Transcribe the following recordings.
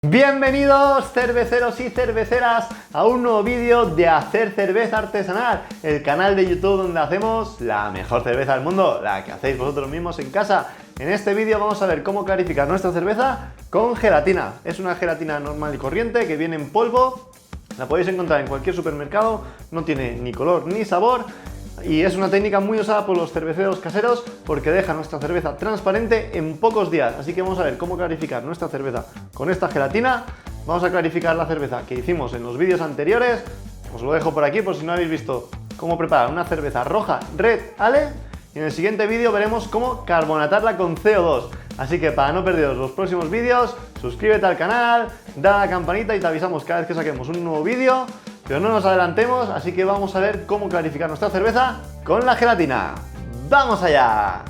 Bienvenidos cerveceros y cerveceras a un nuevo vídeo de Hacer Cerveza Artesanal, el canal de YouTube donde hacemos la mejor cerveza del mundo, la que hacéis vosotros mismos en casa. En este vídeo vamos a ver cómo clarificar nuestra cerveza con gelatina. Es una gelatina normal y corriente que viene en polvo, la podéis encontrar en cualquier supermercado, no tiene ni color ni sabor. Y es una técnica muy usada por los cerveceros caseros porque deja nuestra cerveza transparente en pocos días. Así que vamos a ver cómo clarificar nuestra cerveza con esta gelatina. Vamos a clarificar la cerveza que hicimos en los vídeos anteriores. Os lo dejo por aquí por si no habéis visto cómo preparar una cerveza roja Red Ale. Y en el siguiente vídeo veremos cómo carbonatarla con CO2. Así que para no perderos los próximos vídeos, suscríbete al canal, da a la campanita y te avisamos cada vez que saquemos un nuevo vídeo. Pero no nos adelantemos, así que vamos a ver cómo clarificar nuestra cerveza con la gelatina. ¡Vamos allá!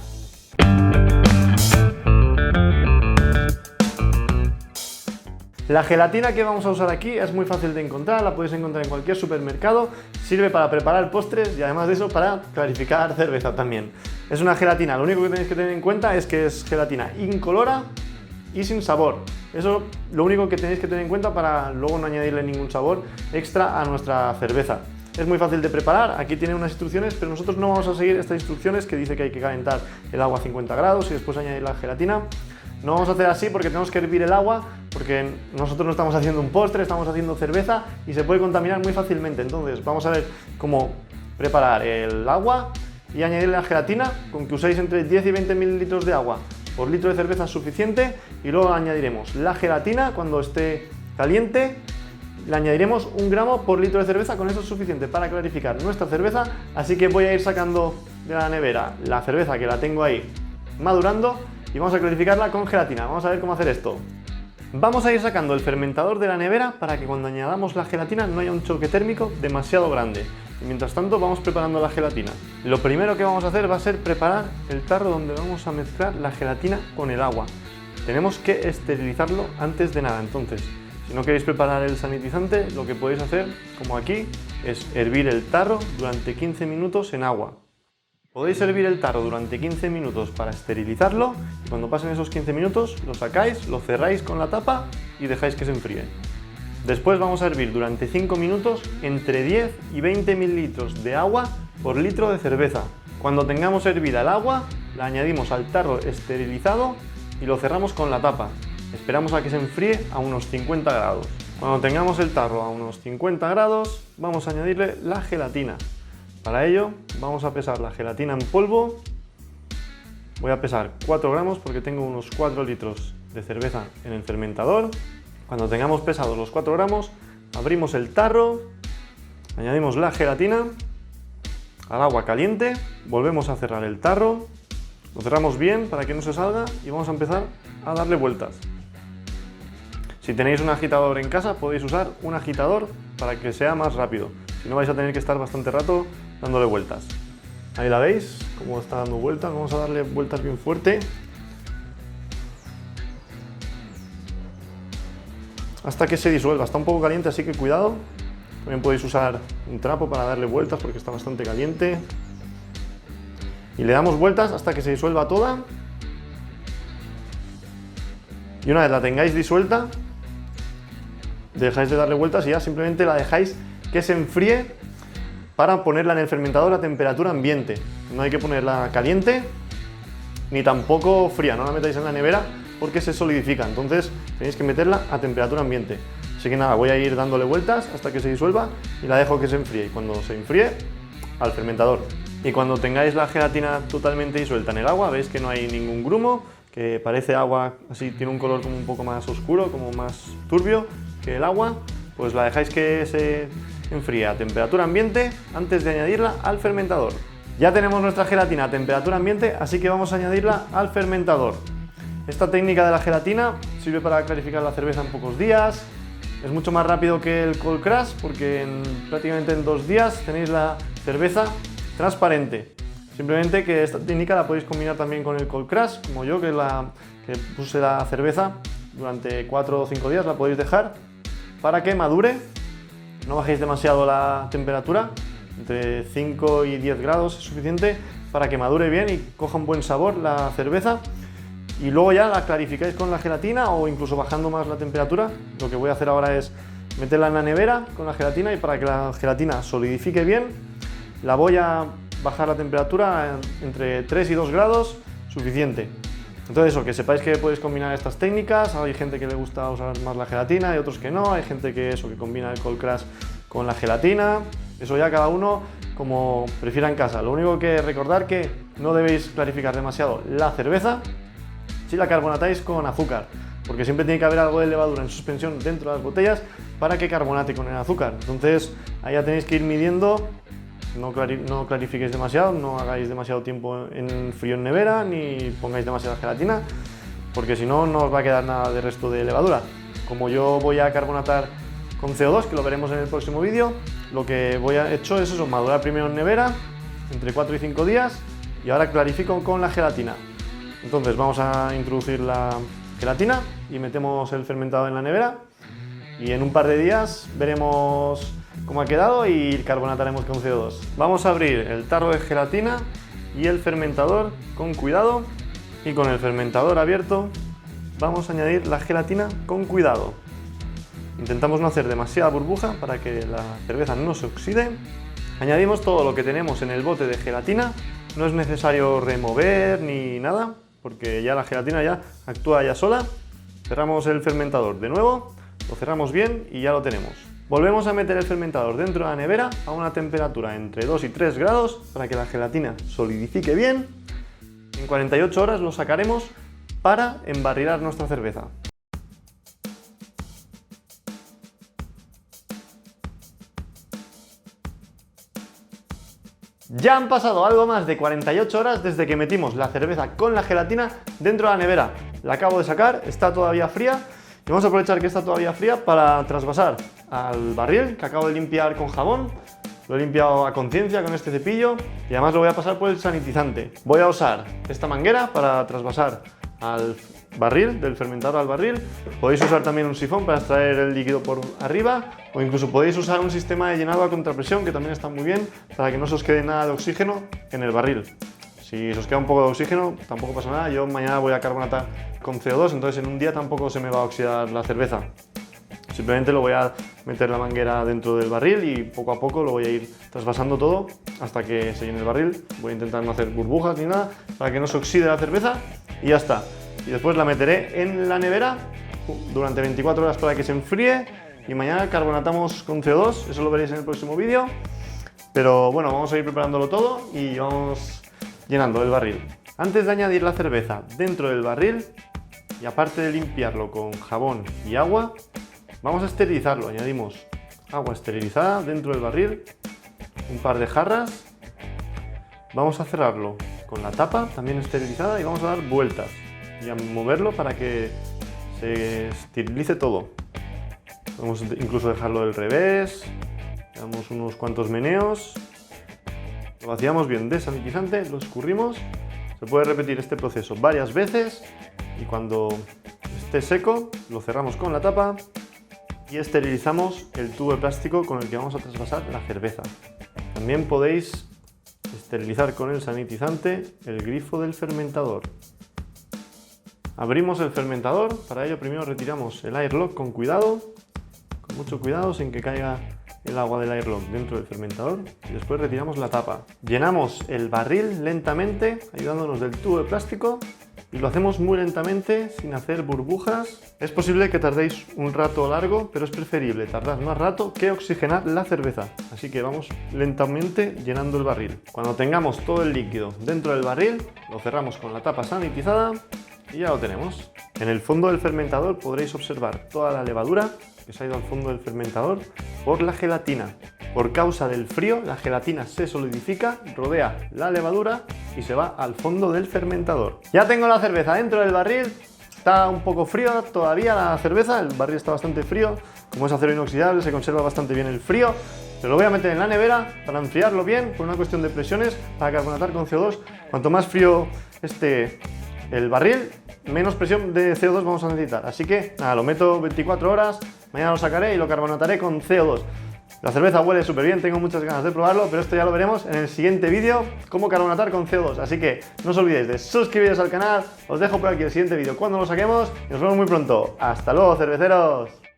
La gelatina que vamos a usar aquí es muy fácil de encontrar, la podéis encontrar en cualquier supermercado, sirve para preparar postres y además de eso para clarificar cerveza también. Es una gelatina, lo único que tenéis que tener en cuenta es que es gelatina incolora y sin sabor. Eso lo único que tenéis que tener en cuenta para luego no añadirle ningún sabor extra a nuestra cerveza. Es muy fácil de preparar, aquí tiene unas instrucciones, pero nosotros no vamos a seguir estas instrucciones que dice que hay que calentar el agua a 50 grados y después añadir la gelatina. No vamos a hacer así porque tenemos que hervir el agua, porque nosotros no estamos haciendo un postre, estamos haciendo cerveza y se puede contaminar muy fácilmente. Entonces vamos a ver cómo preparar el agua y añadirle la gelatina, con que uséis entre 10 y 20 mililitros de agua por litro de cerveza es suficiente, y luego añadiremos la gelatina cuando esté caliente, le añadiremos 1 gramo por litro de cerveza, con eso es suficiente para clarificar nuestra cerveza. Así que voy a ir sacando de la nevera la cerveza que la tengo ahí madurando y vamos a clarificarla con gelatina. Vamos a ver cómo hacer esto. Vamos a ir sacando el fermentador de la nevera para que cuando añadamos la gelatina no haya un choque térmico demasiado grande. Y mientras tanto vamos preparando la gelatina. Lo primero que vamos a hacer va a ser preparar el tarro donde vamos a mezclar la gelatina con el agua. Tenemos que esterilizarlo antes de nada, entonces si no queréis preparar el sanitizante, lo que podéis hacer, como aquí, es hervir el tarro durante 15 minutos en agua. Podéis hervir el tarro durante 15 minutos para esterilizarlo y cuando pasen esos 15 minutos lo sacáis, lo cerráis con la tapa y dejáis que se enfríe. Después vamos a hervir durante 5 minutos entre 10 y 20 mililitros de agua por litro de cerveza. Cuando tengamos hervida el agua, la añadimos al tarro esterilizado y lo cerramos con la tapa. Esperamos a que se enfríe a unos 50 grados. Cuando tengamos el tarro a unos 50 grados, vamos a añadirle la gelatina. Para ello, vamos a pesar la gelatina en polvo. Voy a pesar 4 gramos porque tengo unos 4 litros de cerveza en el fermentador. Cuando tengamos pesados los 4 gramos, abrimos el tarro, añadimos la gelatina al agua caliente, volvemos a cerrar el tarro, lo cerramos bien para que no se salga y vamos a empezar a darle vueltas. Si tenéis un agitador en casa, podéis usar un agitador para que sea más rápido, si no vais a tener que estar bastante rato dándole vueltas. Ahí la veis, cómo está dando vueltas, vamos a darle vueltas bien fuerte. Hasta que se disuelva, está un poco caliente, así que cuidado. También podéis usar un trapo para darle vueltas porque está bastante caliente. Y le damos vueltas hasta que se disuelva toda. Y una vez la tengáis disuelta, dejáis de darle vueltas y ya simplemente la dejáis que se enfríe para ponerla en el fermentador a temperatura ambiente. No hay que ponerla caliente ni tampoco fría, no la metáis en la nevera porque se solidifica, entonces tenéis que meterla a temperatura ambiente. Así que nada, voy a ir dándole vueltas hasta que se disuelva y la dejo que se enfríe. Y cuando se enfríe, al fermentador. Y cuando tengáis la gelatina totalmente disuelta en el agua, veis que no hay ningún grumo, que parece agua, así tiene un color como un poco más oscuro, como más turbio que el agua, pues la dejáis que se enfríe a temperatura ambiente antes de añadirla al fermentador. Ya tenemos nuestra gelatina a temperatura ambiente, así que vamos a añadirla al fermentador. Esta técnica de la gelatina sirve para clarificar la cerveza en pocos días. Es mucho más rápido que el cold crash porque prácticamente en 2 días tenéis la cerveza transparente. Simplemente que esta técnica la podéis combinar también con el cold crash, como yo que puse la cerveza durante 4 o 5 días, la podéis dejar para que madure. No bajéis demasiado la temperatura, entre 5 y 10 grados es suficiente para que madure bien y coja un buen sabor la cerveza. y luego ya la clarificáis con la gelatina o incluso bajando más la temperatura. Lo que voy a hacer ahora es meterla en la nevera con la gelatina, y para que la gelatina solidifique bien la voy a bajar la temperatura entre 3 y 2 grados, suficiente. Entonces eso, que sepáis que podéis combinar estas técnicas. Hay gente que le gusta usar más la gelatina y otros que no. Hay gente que combina el cold crash con la gelatina. Eso ya cada uno como prefiera en casa. Lo único que recordar que no debéis clarificar demasiado la cerveza si la carbonatáis con azúcar, porque siempre tiene que haber algo de levadura en suspensión dentro de las botellas para que carbonate con el azúcar. Entonces ahí ya tenéis que ir midiendo. No clarifiquéis demasiado, no hagáis demasiado tiempo en frío en nevera, ni pongáis demasiada gelatina, porque si no, no os va a quedar nada de resto de levadura. Como yo voy a carbonatar con CO2, que lo veremos en el próximo vídeo, lo que hecho es eso, madurar primero en nevera, entre 4 y 5 días, y ahora clarifico con la gelatina. Entonces vamos a introducir la gelatina y metemos el fermentado en la nevera, y en un par de días veremos cómo ha quedado y carbonataremos con CO2. Vamos a abrir el tarro de gelatina y el fermentador con cuidado, y con el fermentador abierto vamos a añadir la gelatina con cuidado. Intentamos no hacer demasiada burbuja para que la cerveza no se oxide. Añadimos todo lo que tenemos en el bote de gelatina. No es necesario remover ni nada, porque ya la gelatina ya actúa ya sola. Cerramos el fermentador de nuevo, lo cerramos bien y ya lo tenemos. Volvemos a meter el fermentador dentro de la nevera a una temperatura entre 2 y 3 grados para que la gelatina solidifique bien. En 48 horas lo sacaremos para embarrilar nuestra cerveza. Ya han pasado algo más de 48 horas desde que metimos la cerveza con la gelatina dentro de la nevera. La acabo de sacar, está todavía fría, y vamos a aprovechar que está todavía fría para trasvasar al barril que acabo de limpiar con jabón. Lo he limpiado a conciencia con este cepillo, y además lo voy a pasar por el sanitizante. Voy a usar esta manguera para trasvasar al barril, del fermentador al barril. Podéis usar también un sifón para extraer el líquido por arriba, o incluso podéis usar un sistema de llenado a contrapresión, que también está muy bien para que no se os quede nada de oxígeno en el barril. Si se os queda un poco de oxígeno tampoco pasa nada. Yo mañana voy a carbonatar con CO2, entonces en un día tampoco se me va a oxidar la cerveza. Simplemente lo voy a meter la manguera dentro del barril y poco a poco lo voy a ir trasvasando todo hasta que se llene el barril. Voy a intentar no hacer burbujas ni nada para que no se oxide la cerveza, y ya está. Y después la meteré en la nevera durante 24 horas para que se enfríe, y mañana carbonatamos con CO2, eso lo veréis en el próximo vídeo. Pero bueno, vamos a ir preparándolo todo y vamos llenando el barril. Antes de añadir la cerveza dentro del barril, y aparte de limpiarlo con jabón y agua, vamos a esterilizarlo. Añadimos agua esterilizada dentro del barril, un par de jarras. Vamos a cerrarlo con la tapa también esterilizada y vamos a dar vueltas y a moverlo para que se esterilice todo. Podemos incluso dejarlo del revés, damos unos cuantos meneos, lo vaciamos bien de sanitizante, lo escurrimos. Se puede repetir este proceso varias veces, y cuando esté seco lo cerramos con la tapa y esterilizamos el tubo de plástico con el que vamos a trasvasar la cerveza. También podéis esterilizar con el sanitizante el grifo del fermentador. Abrimos el fermentador. Para ello primero retiramos el airlock con cuidado, con mucho cuidado, sin que caiga el agua del airlock dentro del fermentador, y después retiramos la tapa. Llenamos el barril lentamente ayudándonos del tubo de plástico, y lo hacemos muy lentamente sin hacer burbujas. Es posible que tardéis un rato largo, pero es preferible tardar más rato que oxigenar la cerveza, así que vamos lentamente llenando el barril. Cuando tengamos todo el líquido dentro del barril, lo cerramos con la tapa sanitizada y ya lo tenemos. En el fondo del fermentador podréis observar toda la levadura que se ha ido al fondo del fermentador por la gelatina. Por causa del frío, la gelatina se solidifica, rodea la levadura y se va al fondo del fermentador. Ya tengo la cerveza dentro del barril. Está un poco frío todavía la cerveza, el barril está bastante frío. Como es acero inoxidable, se conserva bastante bien el frío. Pero lo voy a meter en la nevera para enfriarlo bien, por una cuestión de presiones, para carbonatar con CO2. Cuanto más frío esté el barril, menos presión de CO2 vamos a necesitar. Así que nada, lo meto 24 horas, mañana lo sacaré y lo carbonataré con CO2. La cerveza huele súper bien, tengo muchas ganas de probarlo, pero esto ya lo veremos en el siguiente vídeo, cómo carbonatar con CO2. Así que no os olvidéis de suscribiros al canal, os dejo por aquí el siguiente vídeo cuando lo saquemos y nos vemos muy pronto. ¡Hasta luego, cerveceros!